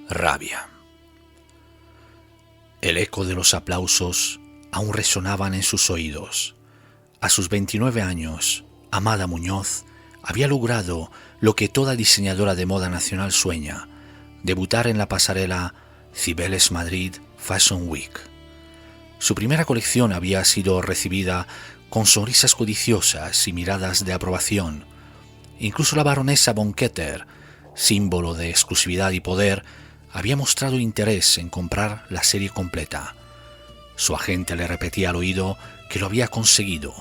rabia. El eco de los aplausos aún resonaban en sus oídos. A sus 29 años, Amada Muñoz había logrado lo que toda diseñadora de moda nacional sueña: debutar en la pasarela Cibeles Madrid Fashion Week. Su primera colección había sido recibida con sonrisas codiciosas y miradas de aprobación. Incluso la baronesa von Ketter, símbolo de exclusividad y poder, había mostrado interés en comprar la serie completa. Su agente le repetía al oído que lo había conseguido,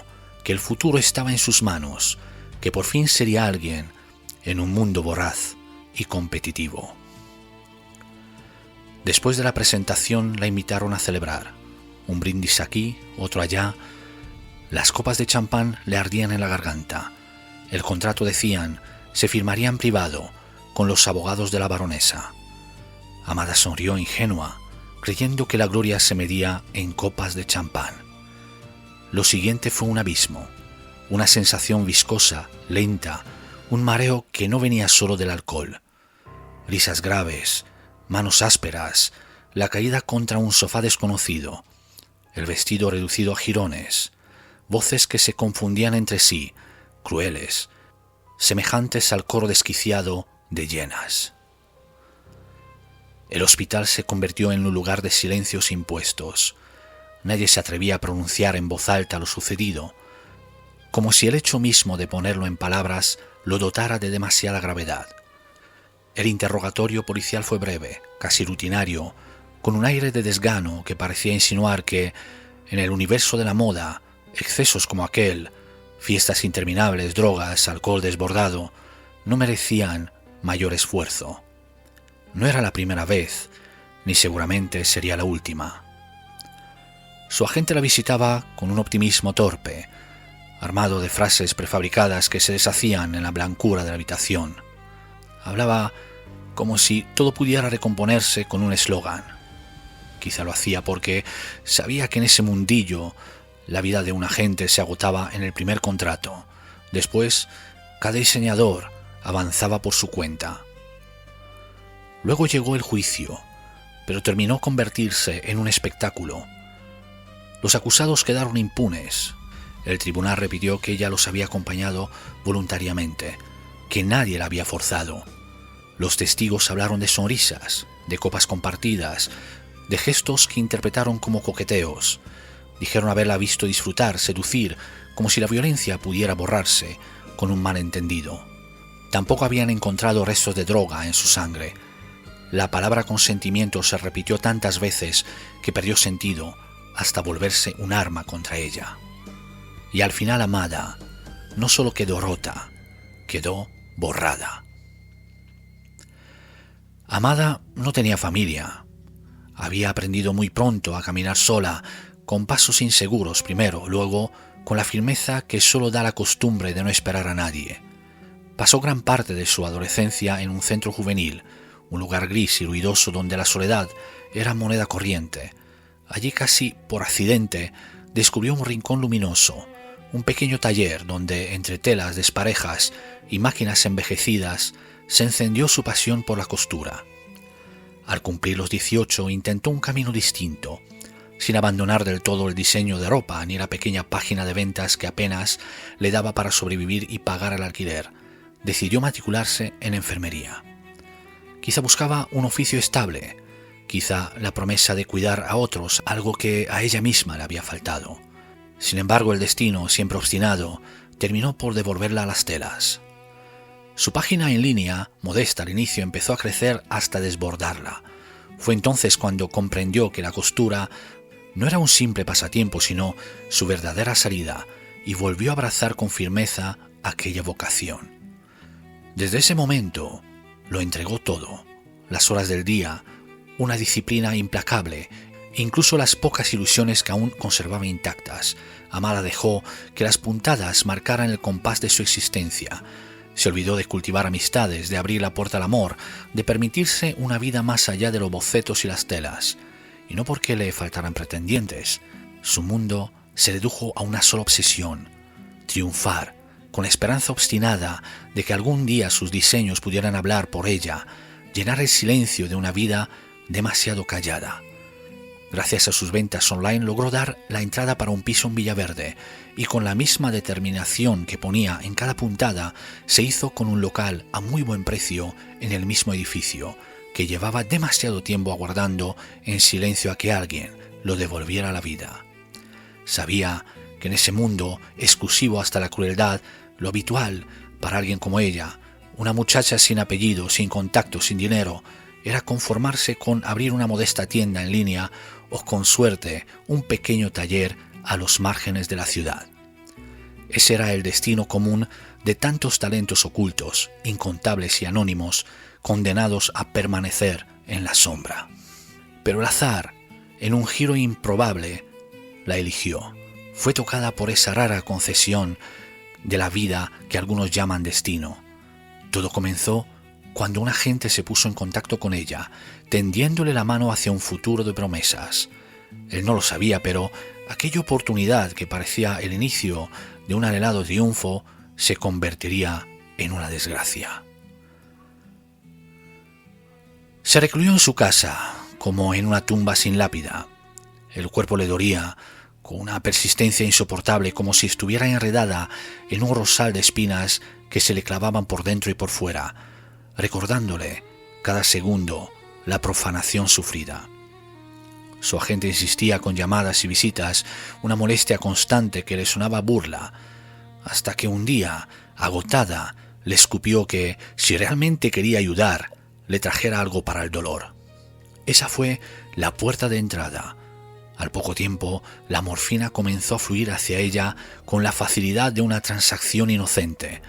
que el futuro estaba en sus manos, que por fin sería alguien en un mundo voraz y competitivo. Después de la presentación la invitaron a celebrar. Un brindis aquí, otro allá. Las copas de champán le ardían en la garganta. El contrato, decían, se firmaría en privado con los abogados de la baronesa. Amada sonrió ingenua, creyendo que la gloria se medía en copas de champán. Lo siguiente fue un abismo, una sensación viscosa, lenta, un mareo que no venía solo del alcohol. Risas graves, manos ásperas, la caída contra un sofá desconocido, el vestido reducido a jirones, voces que se confundían entre sí, crueles, semejantes al coro desquiciado de hienas. El hospital se convirtió en un lugar de silencios impuestos. Nadie se atrevía a pronunciar en voz alta lo sucedido, como si el hecho mismo de ponerlo en palabras lo dotara de demasiada gravedad. El interrogatorio policial fue breve, casi rutinario, con un aire de desgano que parecía insinuar que, en el universo de la moda, excesos como aquel, fiestas interminables, drogas, alcohol desbordado, no merecían mayor esfuerzo. No era la primera vez, ni seguramente sería la última. Su agente la visitaba con un optimismo torpe, armado de frases prefabricadas que se deshacían en la blancura de la habitación. Hablaba como si todo pudiera recomponerse con un eslogan. Quizá lo hacía porque sabía que en ese mundillo la vida de un agente se agotaba en el primer contrato. Después, cada diseñador avanzaba por su cuenta. Luego llegó el juicio, pero terminó convertirse en un espectáculo. Los acusados quedaron impunes. El tribunal repitió que ella los había acompañado voluntariamente, que nadie la había forzado. Los testigos hablaron de sonrisas, de copas compartidas, de gestos que interpretaron como coqueteos. Dijeron haberla visto disfrutar, seducir, como si la violencia pudiera borrarse con un malentendido. Tampoco habían encontrado restos de droga en su sangre. La palabra consentimiento se repitió tantas veces que perdió sentido hasta volverse un arma contra ella. Y al final Amada no solo quedó rota, quedó borrada. Amada no tenía familia. Había aprendido muy pronto a caminar sola, con pasos inseguros primero, luego con la firmeza que solo da la costumbre de no esperar a nadie. Pasó gran parte de su adolescencia en un centro juvenil, un lugar gris y ruidoso donde la soledad era moneda corriente. Allí, casi por accidente, descubrió un rincón luminoso, un pequeño taller donde, entre telas desparejas y máquinas envejecidas, se encendió su pasión por la costura. Al cumplir los 18 intentó un camino distinto, sin abandonar del todo el diseño de ropa ni la pequeña página de ventas que apenas le daba para sobrevivir y pagar el alquiler. Decidió matricularse en enfermería. Quizá buscaba un oficio estable, quizá la promesa de cuidar a otros, algo que a ella misma le había faltado. Sin embargo, el destino, siempre obstinado, terminó por devolverla a las telas. Su página en línea, modesta al inicio, empezó a crecer hasta desbordarla. Fue entonces cuando comprendió que la costura no era un simple pasatiempo, sino su verdadera salida, y volvió a abrazar con firmeza aquella vocación. Desde ese momento lo entregó todo, las horas del día, una disciplina implacable, incluso las pocas ilusiones que aún conservaba intactas. Amada dejó que las puntadas marcaran el compás de su existencia. Se olvidó de cultivar amistades, de abrir la puerta al amor, de permitirse una vida más allá de los bocetos y las telas. Y no porque le faltaran pretendientes. Su mundo se redujo a una sola obsesión: triunfar, con la esperanza obstinada de que algún día sus diseños pudieran hablar por ella, llenar el silencio de una vida demasiado callada. Gracias a sus ventas online logró dar la entrada para un piso en Villaverde y con la misma determinación que ponía en cada puntada se hizo con un local a muy buen precio en el mismo edificio que llevaba demasiado tiempo aguardando en silencio a que alguien lo devolviera a la vida. Sabía que en ese mundo exclusivo hasta la crueldad, lo habitual para alguien como ella, una muchacha sin apellido, sin contacto, sin dinero, era conformarse con abrir una modesta tienda en línea o, con suerte, un pequeño taller a los márgenes de la ciudad. Ese era el destino común de tantos talentos ocultos, incontables y anónimos, condenados a permanecer en la sombra. Pero el azar, en un giro improbable, la eligió. Fue tocada por esa rara concesión de la vida que algunos llaman destino. Todo comenzó cuando un agente se puso en contacto con ella, tendiéndole la mano hacia un futuro de promesas. Él no lo sabía, pero aquella oportunidad que parecía el inicio de un anhelado triunfo se convertiría en una desgracia. Se recluyó en su casa, como en una tumba sin lápida. El cuerpo le dolía, con una persistencia insoportable, como si estuviera enredada en un rosal de espinas que se le clavaban por dentro y por fuera, recordándole cada segundo la profanación sufrida. Su agente insistía con llamadas y visitas, una molestia constante que le sonaba burla, hasta que un día, agotada, le escupió que, si realmente quería ayudar, le trajera algo para el dolor. Esa fue la puerta de entrada. Al poco tiempo, la morfina comenzó a fluir hacia ella con la facilidad de una transacción inocente.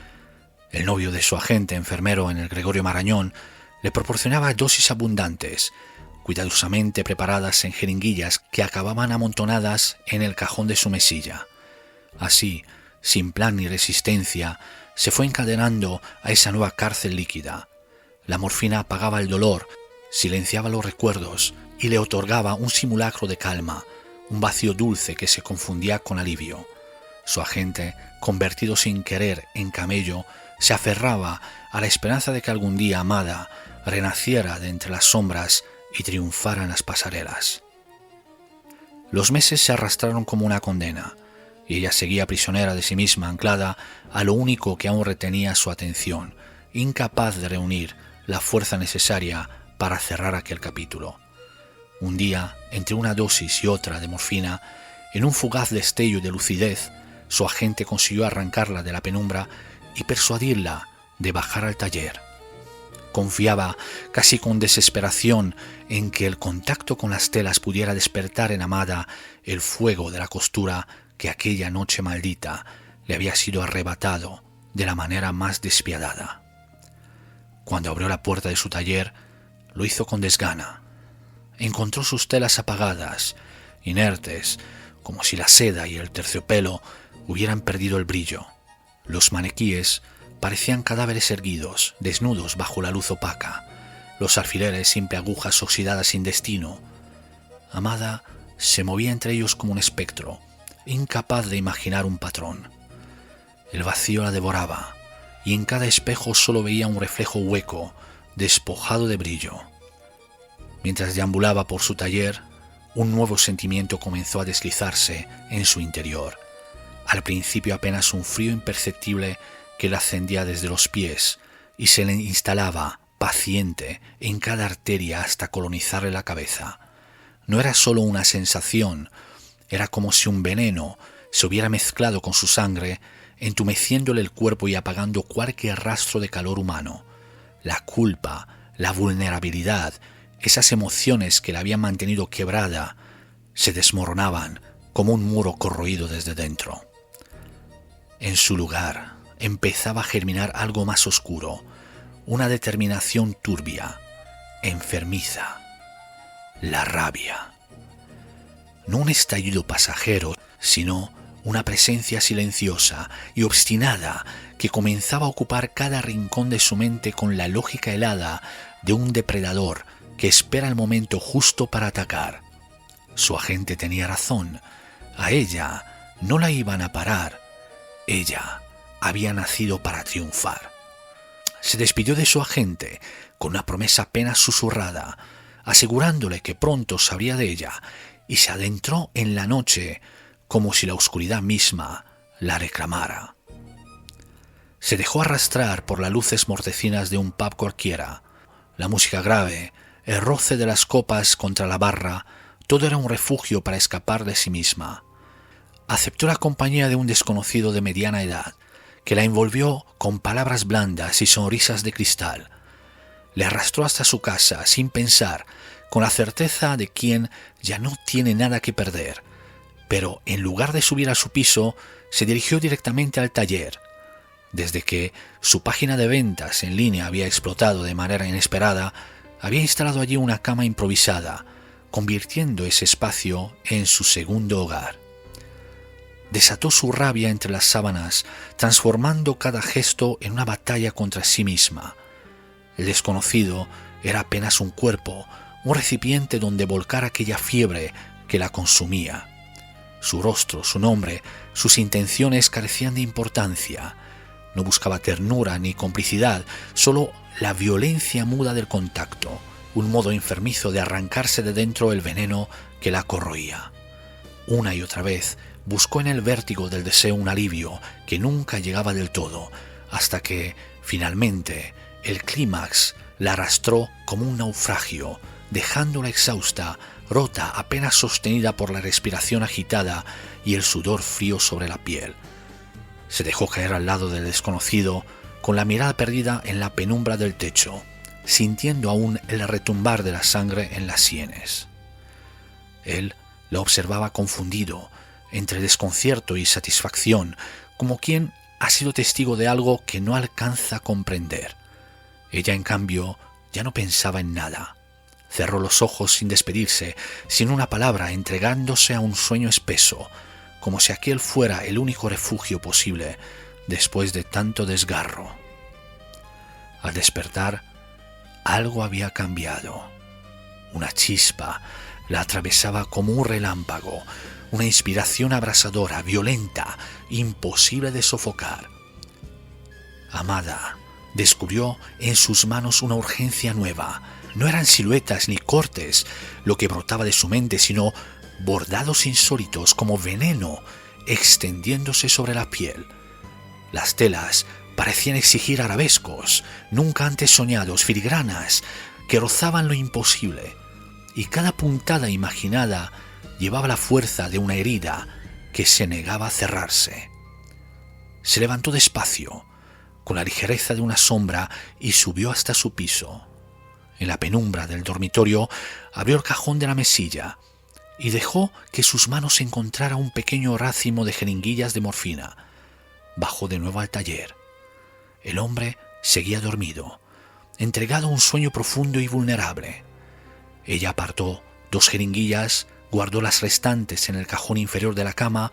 El novio de su agente, enfermero en el Gregorio Marañón, le proporcionaba dosis abundantes, cuidadosamente preparadas en jeringuillas que acababan amontonadas en el cajón de su mesilla. Así, sin plan ni resistencia, se fue encadenando a esa nueva cárcel líquida. La morfina apagaba el dolor, silenciaba los recuerdos y le otorgaba un simulacro de calma, un vacío dulce que se confundía con alivio. Su agente, convertido sin querer en camello, se aferraba a la esperanza de que algún día Amada renaciera de entre las sombras y triunfara en las pasarelas. Los meses se arrastraron como una condena, y ella seguía prisionera de sí misma, anclada a lo único que aún retenía su atención, incapaz de reunir la fuerza necesaria para cerrar aquel capítulo. Un día, entre una dosis y otra de morfina, en un fugaz destello de lucidez, su agente consiguió arrancarla de la penumbra y persuadirla de bajar al taller. Confiaba, casi con desesperación, en que el contacto con las telas pudiera despertar en Amada el fuego de la costura que aquella noche maldita le había sido arrebatado de la manera más despiadada. Cuando abrió la puerta de su taller, lo hizo con desgana. Encontró sus telas apagadas, inertes, como si la seda y el terciopelo hubieran perdido el brillo. Los maniquíes parecían cadáveres erguidos, desnudos bajo la luz opaca, los alfileres simple agujas oxidadas sin destino. Amada se movía entre ellos como un espectro, incapaz de imaginar un patrón. El vacío la devoraba, y en cada espejo solo veía un reflejo hueco, despojado de brillo. Mientras deambulaba por su taller, un nuevo sentimiento comenzó a deslizarse en su interior. Al principio apenas un frío imperceptible que le ascendía desde los pies y se le instalaba, paciente, en cada arteria hasta colonizarle la cabeza. No era solo una sensación, era como si un veneno se hubiera mezclado con su sangre, entumeciéndole el cuerpo y apagando cualquier rastro de calor humano. La culpa, la vulnerabilidad, esas emociones que la habían mantenido quebrada, se desmoronaban como un muro corroído desde dentro. En su lugar empezaba a germinar algo más oscuro, una determinación turbia, enfermiza, la rabia. No un estallido pasajero, sino una presencia silenciosa y obstinada que comenzaba a ocupar cada rincón de su mente con la lógica helada de un depredador que espera el momento justo para atacar. Su agente tenía razón. A ella no la iban a parar. Ella había nacido para triunfar. se despidió de su agente con una promesa apenas susurrada, asegurándole que pronto sabría de ella, y se adentró en la noche como si la oscuridad misma la reclamara. Se dejó arrastrar por las luces mortecinas de un pub cualquiera. La música grave, el roce de las copas contra la barra, todo era un refugio para escapar de sí misma. Aceptó la compañía de un desconocido de mediana edad, que la envolvió con palabras blandas y sonrisas de cristal. Le arrastró hasta su casa sin pensar, con la certeza de quien ya no tiene nada que perder, pero en lugar de subir a su piso, se dirigió directamente al taller. Desde que su página de ventas en línea había explotado de manera inesperada, había instalado allí una cama improvisada, convirtiendo ese espacio en su segundo hogar. Desató su rabia entre las sábanas, transformando cada gesto en una batalla contra sí misma. El desconocido era apenas un cuerpo, un recipiente donde volcar aquella fiebre que la consumía. Su rostro, su nombre, sus intenciones carecían de importancia. No buscaba ternura ni complicidad, solo la violencia muda del contacto, un modo enfermizo de arrancarse de dentro el veneno que la corroía. Una y otra vez buscó en el vértigo del deseo un alivio que nunca llegaba del todo, hasta que, finalmente, el clímax la arrastró como un naufragio, dejándola exhausta, rota, apenas sostenida por la respiración agitada y el sudor frío sobre la piel. Se dejó caer al lado del desconocido, con la mirada perdida en la penumbra del techo, sintiendo aún el retumbar de la sangre en las sienes. Él la observaba confundido, entre desconcierto y satisfacción, como quien ha sido testigo de algo que no alcanza a comprender. Ella, en cambio, ya no pensaba en nada. Cerró los ojos sin despedirse, sin una palabra, entregándose a un sueño espeso, como si aquel fuera el único refugio posible después de tanto desgarro. Al despertar, algo había cambiado. Una chispa la atravesaba como un relámpago, una inspiración abrasadora, violenta, imposible de sofocar. Amada descubrió en sus manos una urgencia nueva. No eran siluetas ni cortes lo que brotaba de su mente, sino bordados insólitos como veneno extendiéndose sobre la piel. Las telas parecían exigir arabescos, nunca antes soñados, filigranas, que rozaban lo imposible, y cada puntada imaginada llevaba la fuerza de una herida que se negaba a cerrarse. Se levantó despacio, con la ligereza de una sombra, y subió hasta su piso. En la penumbra del dormitorio abrió el cajón de la mesilla y dejó que sus manos encontraran un pequeño racimo de jeringuillas de morfina. Bajó de nuevo al taller. El hombre seguía dormido, entregado a un sueño profundo y vulnerable. Ella apartó 2 jeringuillas, guardó las restantes en el cajón inferior de la cama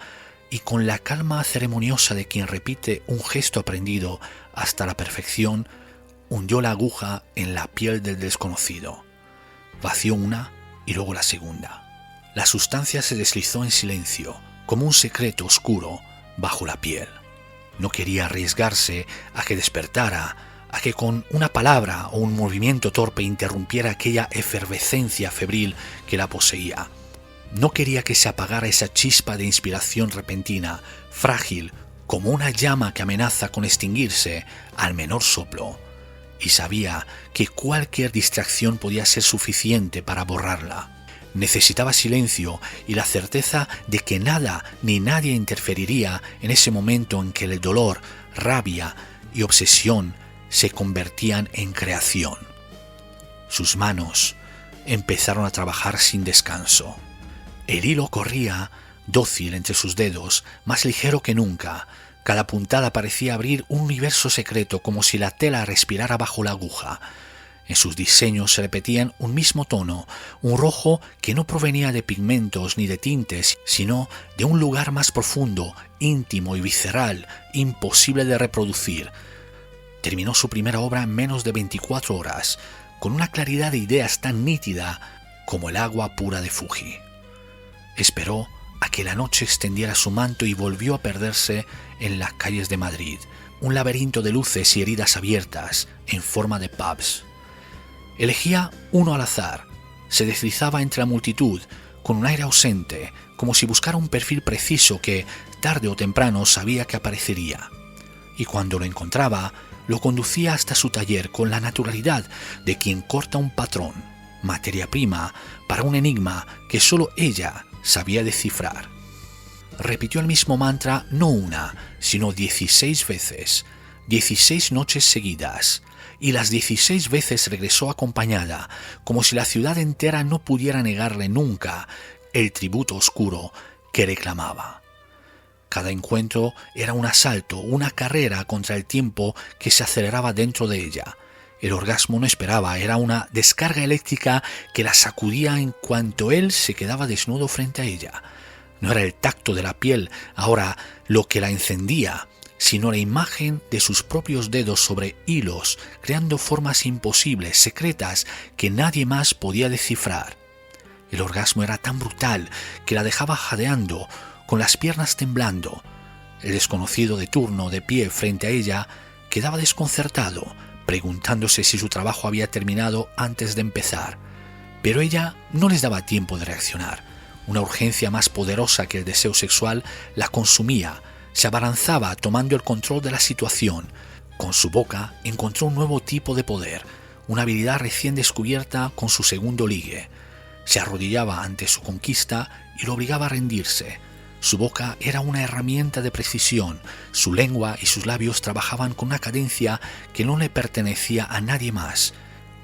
y, con la calma ceremoniosa de quien repite un gesto aprendido hasta la perfección, hundió la aguja en la piel del desconocido. Vació una y luego la segunda. La sustancia se deslizó en silencio, como un secreto oscuro, bajo la piel. No quería arriesgarse a que despertara, a que con una palabra o un movimiento torpe interrumpiera aquella efervescencia febril que la poseía. No quería que se apagara esa chispa de inspiración repentina, frágil, como una llama que amenaza con extinguirse al menor soplo, y sabía que cualquier distracción podía ser suficiente para borrarla. Necesitaba silencio y la certeza de que nada ni nadie interferiría en ese momento en que el dolor, rabia y obsesión se convertían en creación. Sus manos empezaron a trabajar sin descanso. El hilo corría, dócil entre sus dedos, más ligero que nunca. Cada puntada parecía abrir un universo secreto, como si la tela respirara bajo la aguja. En sus diseños se repetían un mismo tono, un rojo que no provenía de pigmentos ni de tintes, sino de un lugar más profundo, íntimo y visceral, imposible de reproducir. Terminó su primera obra en menos de 24 horas, con una claridad de ideas tan nítida como el agua pura de Fuji. Esperó a que la noche extendiera su manto y volvió a perderse en las calles de Madrid, un laberinto de luces y heridas abiertas en forma de pubs. Elegía uno al azar, se deslizaba entre la multitud con un aire ausente, como si buscara un perfil preciso que, tarde o temprano, sabía que aparecería. Y cuando lo encontraba, lo conducía hasta su taller con la naturalidad de quien corta un patrón, materia prima para un enigma que solo ella sabía descifrar. Repitió el mismo mantra no una, sino 16 veces, 16 noches seguidas, y las 16 veces regresó acompañada, como si la ciudad entera no pudiera negarle nunca el tributo oscuro que reclamaba. Cada encuentro era un asalto, una carrera contra el tiempo que se aceleraba dentro de ella. El orgasmo no esperaba, era una descarga eléctrica que la sacudía en cuanto él se quedaba desnudo frente a ella. No era el tacto de la piel ahora lo que la encendía, sino la imagen de sus propios dedos sobre hilos, creando formas imposibles, secretas, que nadie más podía descifrar. El orgasmo era tan brutal que la dejaba jadeando, con las piernas temblando. El desconocido de turno, de pie frente a ella, quedaba desconcertado, preguntándose si su trabajo había terminado antes de empezar. Pero ella no les daba tiempo de reaccionar. Una urgencia más poderosa que el deseo sexual la consumía, se abalanzaba tomando el control de la situación. Con su boca encontró un nuevo tipo de poder, una habilidad recién descubierta con su segundo ligue. Se arrodillaba ante su conquista y lo obligaba a rendirse. Su boca era una herramienta de precisión, su lengua y sus labios trabajaban con una cadencia que no le pertenecía a nadie más.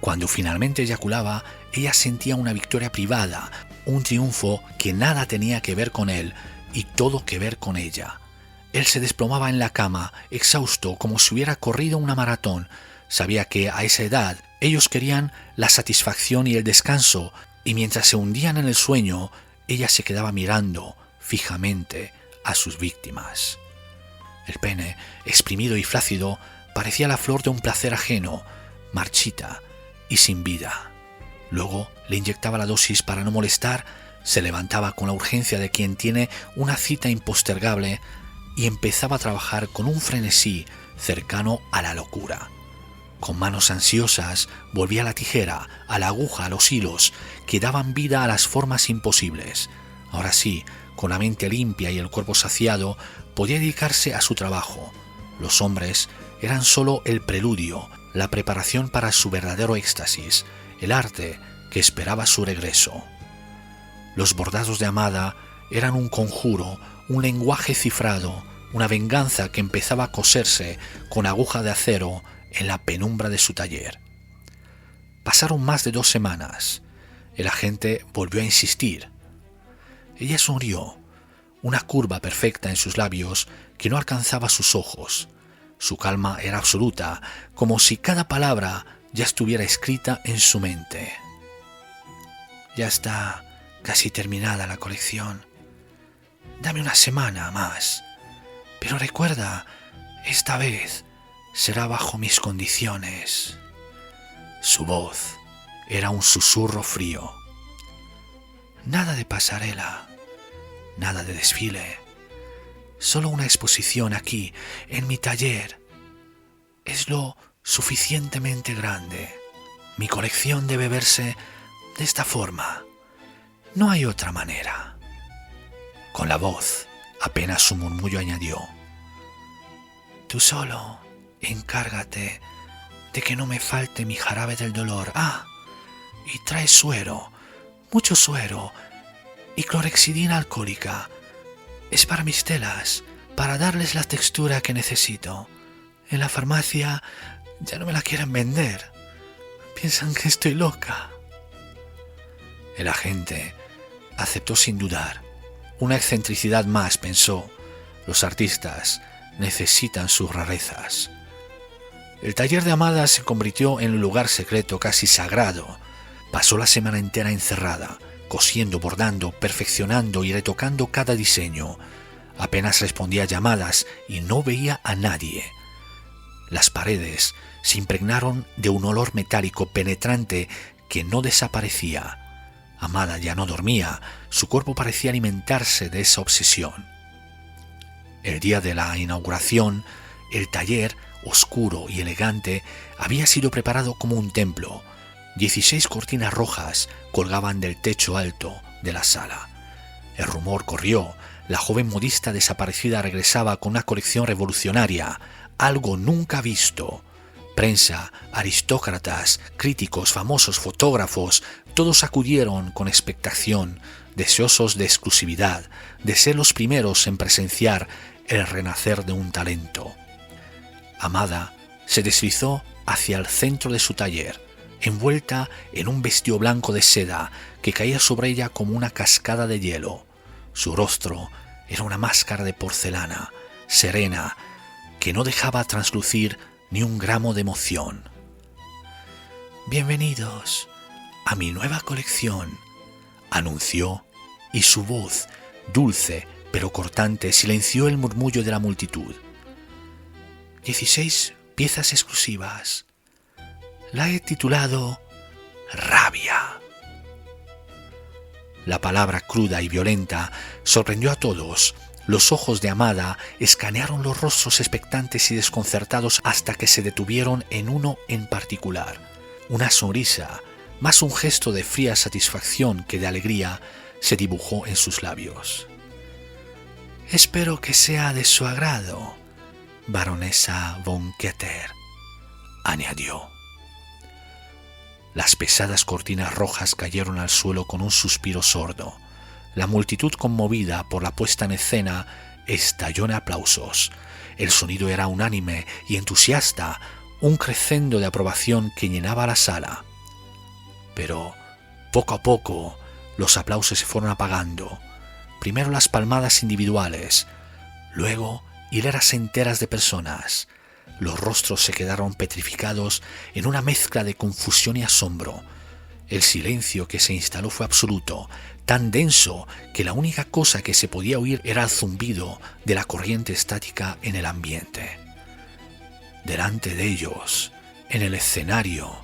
Cuando finalmente eyaculaba, ella sentía una victoria privada, un triunfo que nada tenía que ver con él y todo que ver con ella. Él se desplomaba en la cama, exhausto, como si hubiera corrido una maratón. Sabía que a esa edad ellos querían la satisfacción y el descanso, y mientras se hundían en el sueño, ella se quedaba mirando fijamente a sus víctimas. El pene, exprimido y flácido, parecía la flor de un placer ajeno, marchita y sin vida. Luego le inyectaba la dosis para no molestar, se levantaba con la urgencia de quien tiene una cita impostergable y empezaba a trabajar con un frenesí cercano a la locura. Con manos ansiosas volvía la tijera, a la aguja, a los hilos, que daban vida a las formas imposibles. Ahora sí, con la mente limpia y el cuerpo saciado, podía dedicarse a su trabajo. Los hombres eran solo el preludio, la preparación para su verdadero éxtasis, el arte que esperaba su regreso. Los bordados de Amada eran un conjuro, un lenguaje cifrado, una venganza que empezaba a coserse con aguja de acero en la penumbra de su taller. Pasaron más de 2 semanas. El agente volvió a insistir. Ella sonrió, una curva perfecta en sus labios que no alcanzaba sus ojos. Su calma era absoluta, como si cada palabra ya estuviera escrita en su mente. Ya está casi terminada la colección. Dame una semana más. Pero recuerda, esta vez será bajo mis condiciones. Su voz era un susurro frío. Nada de pasarela, nada de desfile. Solo una exposición aquí, en mi taller. Es lo suficientemente grande. Mi colección debe verse de esta forma. No hay otra manera. Con la voz, apenas un murmullo añadió. Tú solo encárgate de que no me falte mi jarabe del dolor. Ah, y trae suero, mucho suero, y clorexidina alcohólica. Es para mis telas, para darles la textura que necesito. En la farmacia ya no me la quieren vender. Piensan que estoy loca. El agente aceptó sin dudar. Una excentricidad más, pensó. Los artistas necesitan sus rarezas. El taller de Amada se convirtió en un lugar secreto casi sagrado. Pasó la semana entera encerrada, cosiendo, bordando, perfeccionando y retocando cada diseño. Apenas respondía a llamadas y no veía a nadie. Las paredes se impregnaron de un olor metálico penetrante que no desaparecía. Amada ya no dormía, su cuerpo parecía alimentarse de esa obsesión. El día de la inauguración, El taller, oscuro y elegante, había sido preparado como un templo. 16 cortinas rojas colgaban del techo alto de la sala. El rumor corrió. La joven modista desaparecida regresaba con una colección revolucionaria, algo nunca visto. Prensa, aristócratas, críticos, famosos, fotógrafos, todos acudieron con expectación, deseosos de exclusividad, de ser los primeros en presenciar el renacer de un talento. Amada se deslizó hacia el centro de su taller, envuelta en un vestido blanco de seda que caía sobre ella como una cascada de hielo. Su rostro era una máscara de porcelana, serena, que no dejaba traslucir ni un gramo de emoción. «Bienvenidos a mi nueva colección», anunció, y su voz, dulce pero cortante, silenció el murmullo de la multitud. 16 piezas exclusivas. La he titulado Rabia. La palabra cruda y violenta sorprendió a todos. Los ojos de Amada escanearon los rostros expectantes y desconcertados hasta que se detuvieron en uno en particular. Una sonrisa, más un gesto de fría satisfacción que de alegría, se dibujó en sus labios. «Espero que sea de su agrado, baronesa von Keter», añadió. Las pesadas cortinas rojas cayeron al suelo con un suspiro sordo. La multitud, conmovida por la puesta en escena, estalló en aplausos. El sonido era unánime y entusiasta, un crescendo de aprobación que llenaba la sala. Pero, poco a poco, los aplausos se fueron apagando. Primero las palmadas individuales, luego hileras enteras de personas. Los rostros se quedaron petrificados en una mezcla de confusión y asombro. El silencio que se instaló fue absoluto, tan denso que la única cosa que se podía oír era el zumbido de la corriente estática en el ambiente. Delante de ellos, en el escenario,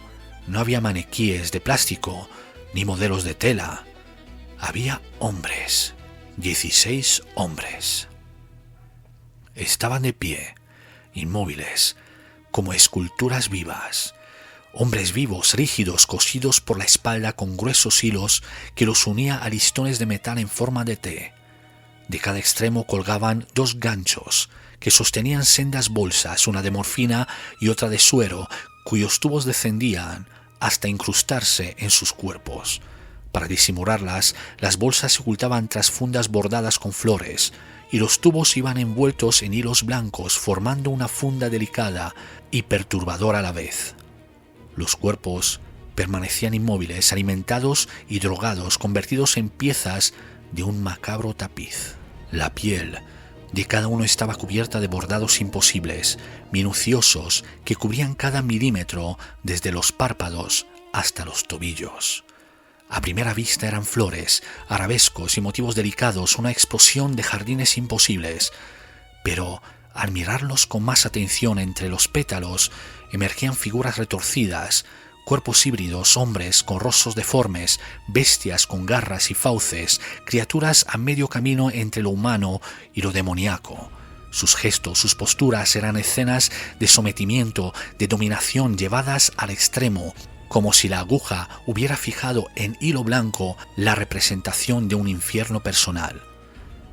no había maniquíes de plástico ni modelos de tela. Había hombres, 16 hombres. Estaban de pie, inmóviles, como esculturas vivas. Hombres vivos, rígidos, cosidos por la espalda con gruesos hilos que los unía a listones de metal en forma de T. De cada extremo colgaban 2 ganchos que sostenían sendas bolsas, una de morfina y otra de suero, cuyos tubos descendían hasta incrustarse en sus cuerpos. Para disimularlas, las bolsas se ocultaban tras fundas bordadas con flores, y los tubos iban envueltos en hilos blancos, formando una funda delicada y perturbadora a la vez. Los cuerpos permanecían inmóviles, alimentados y drogados, convertidos en piezas de un macabro tapiz. La piel de cada uno estaba cubierta de bordados imposibles, minuciosos, que cubrían cada milímetro desde los párpados hasta los tobillos. A primera vista eran flores, arabescos y motivos delicados, una explosión de jardines imposibles, pero al mirarlos con más atención, entre los pétalos emergían figuras retorcidas, cuerpos híbridos, hombres con rostros deformes, bestias con garras y fauces, criaturas a medio camino entre lo humano y lo demoníaco. Sus gestos, sus posturas eran escenas de sometimiento, de dominación llevadas al extremo, como si la aguja hubiera fijado en hilo blanco la representación de un infierno personal.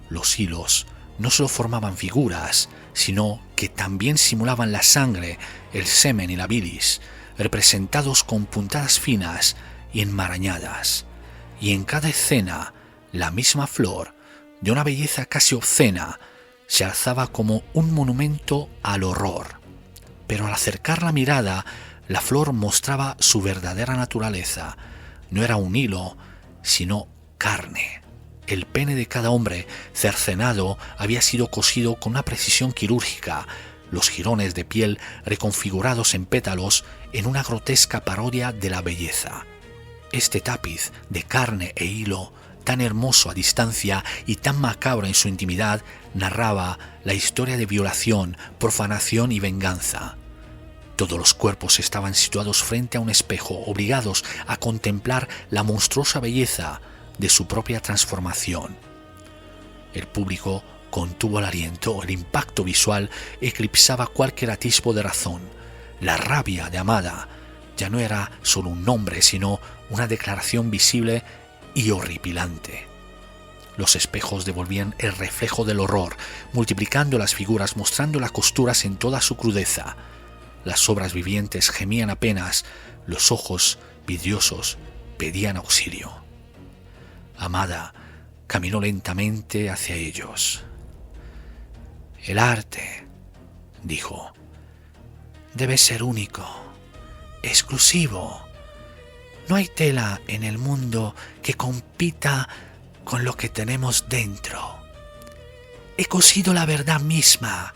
Los hilos no solo formaban figuras, sino que también simulaban la sangre, el semen y la bilis, representados con puntadas finas y enmarañadas. Y en cada escena, la misma flor, de una belleza casi obscena, se alzaba como un monumento al horror. Pero al acercar la mirada, la flor mostraba su verdadera naturaleza. No era un hilo, sino carne. El pene de cada hombre cercenado había sido cosido con una precisión quirúrgica, los jirones de piel reconfigurados en pétalos en una grotesca parodia de la belleza. Este tapiz de carne e hilo, tan hermoso a distancia y tan macabro en su intimidad, narraba la historia de violación, profanación y venganza. Todos los cuerpos estaban situados frente a un espejo, obligados a contemplar la monstruosa belleza de su propia transformación. El público Contuvo el aliento. El impacto visual eclipsaba cualquier atisbo de razón. La rabia de Amada ya no era solo un nombre, sino una declaración visible y horripilante. Los espejos devolvían el reflejo del horror, multiplicando las figuras, mostrando las costuras en toda su crudeza. Las obras vivientes gemían apenas, los ojos vidriosos pedían auxilio. Amada caminó lentamente hacia ellos. «El arte», dijo, «debe ser único, exclusivo. No hay tela en el mundo que compita con lo que tenemos dentro. He cosido la verdad misma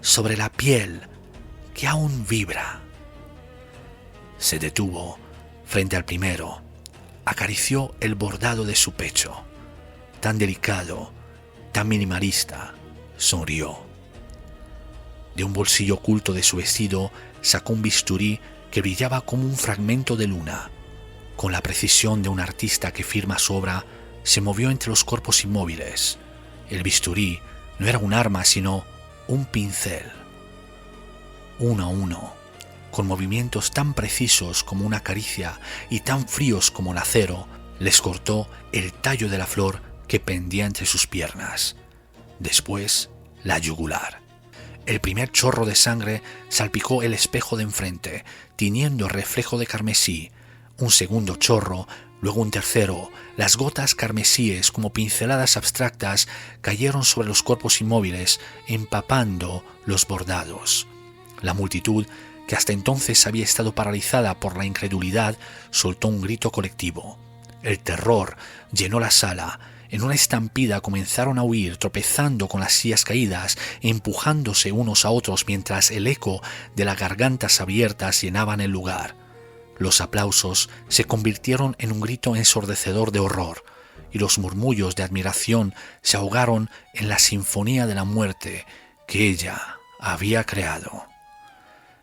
sobre la piel que aún vibra». Se detuvo frente al primero, acarició el bordado de su pecho, tan delicado, tan minimalista, sonrió. De un bolsillo oculto de su vestido sacó un bisturí que brillaba como un fragmento de luna. Con la precisión de un artista que firma su obra, se movió entre los cuerpos inmóviles. El bisturí no era un arma, sino un pincel. Uno a uno, con movimientos tan precisos como una caricia y tan fríos como el acero, les cortó el tallo de la flor que pendía entre sus piernas. Después, la yugular. El primer chorro de sangre salpicó el espejo de enfrente, tiñendo el reflejo de carmesí. Un segundo chorro, luego un tercero. Las gotas carmesíes, como pinceladas abstractas, cayeron sobre los cuerpos inmóviles, empapando los bordados. La multitud, que hasta entonces había estado paralizada por la incredulidad, soltó un grito colectivo. El terror llenó la sala. En una estampida comenzaron a huir, tropezando con las sillas caídas, empujándose unos a otros mientras el eco de las gargantas abiertas llenaban el lugar. Los aplausos se convirtieron en un grito ensordecedor de horror, y los murmullos de admiración se ahogaron en la sinfonía de la muerte que ella había creado.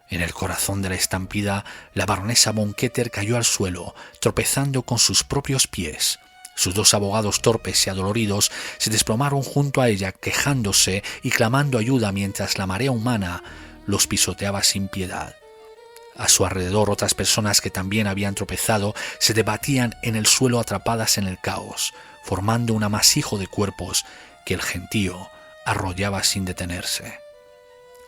En el corazón de la estampida, la baronesa von Ketter cayó al suelo, tropezando con sus propios pies. Sus dos abogados torpes y adoloridos se desplomaron junto a ella, quejándose y clamando ayuda mientras la marea humana los pisoteaba sin piedad. A su alrededor otras personas que también habían tropezado se debatían en el suelo atrapadas en el caos, formando un amasijo de cuerpos que el gentío arrollaba sin detenerse.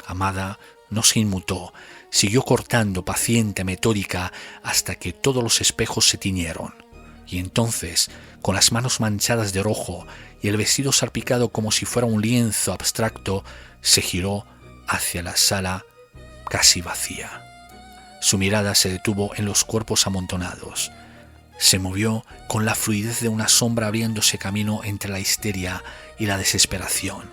Amada no se inmutó, siguió cortando paciente, metódica, hasta que todos los espejos se tiñeron. Y entonces, con las manos manchadas de rojo y el vestido salpicado como si fuera un lienzo abstracto, se giró hacia la sala casi vacía. Su mirada se detuvo en los cuerpos amontonados. Se movió con la fluidez de una sombra abriéndose camino entre la histeria y la desesperación.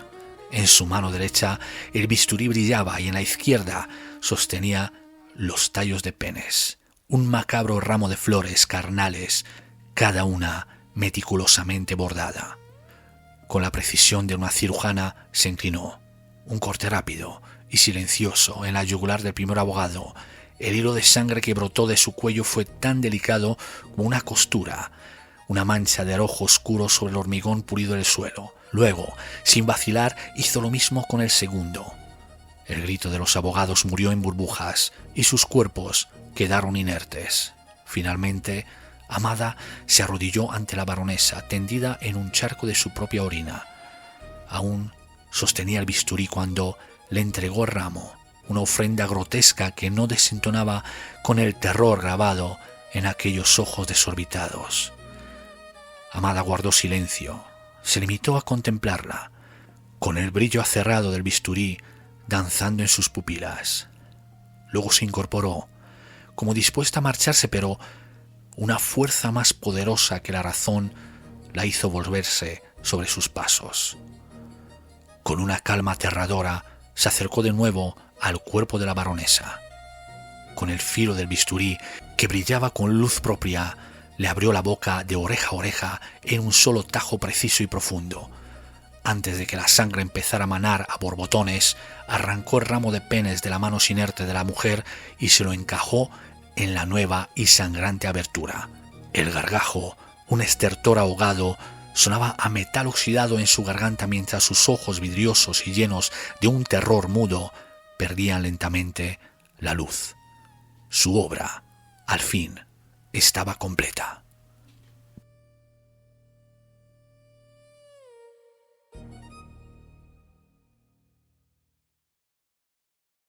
En su mano derecha el bisturí brillaba y en la izquierda sostenía los tallos de penes, un macabro ramo de flores carnales, cada una meticulosamente bordada. Con la precisión de una cirujana se inclinó. Un corte rápido y silencioso en la yugular del primer abogado. El hilo de sangre que brotó de su cuello fue tan delicado como una costura, una mancha de rojo oscuro sobre el hormigón pulido del suelo. Luego, sin vacilar, hizo lo mismo con el segundo. El grito de los abogados murió en burbujas y sus cuerpos quedaron inertes. Finalmente, Amada se arrodilló ante la baronesa, tendida en un charco de su propia orina. Aún sostenía el bisturí cuando le entregó el ramo, una ofrenda grotesca que no desentonaba con el terror grabado en aquellos ojos desorbitados. Amada guardó silencio, se limitó a contemplarla, con el brillo acerrado del bisturí danzando en sus pupilas. Luego se incorporó, como dispuesta a marcharse, pero una fuerza más poderosa que la razón la hizo volverse sobre sus pasos. Con una calma aterradora, se acercó de nuevo al cuerpo de la baronesa. Con el filo del bisturí, que brillaba con luz propia, le abrió la boca de oreja a oreja en un solo tajo preciso y profundo. Antes de que la sangre empezara a manar a borbotones, arrancó el ramo de penes de la mano inerte de la mujer y se lo encajó en la nueva y sangrante abertura. El gargajo, un estertor ahogado, sonaba a metal oxidado en su garganta mientras sus ojos vidriosos y llenos de un terror mudo perdían lentamente la luz. Su obra, al fin, estaba completa.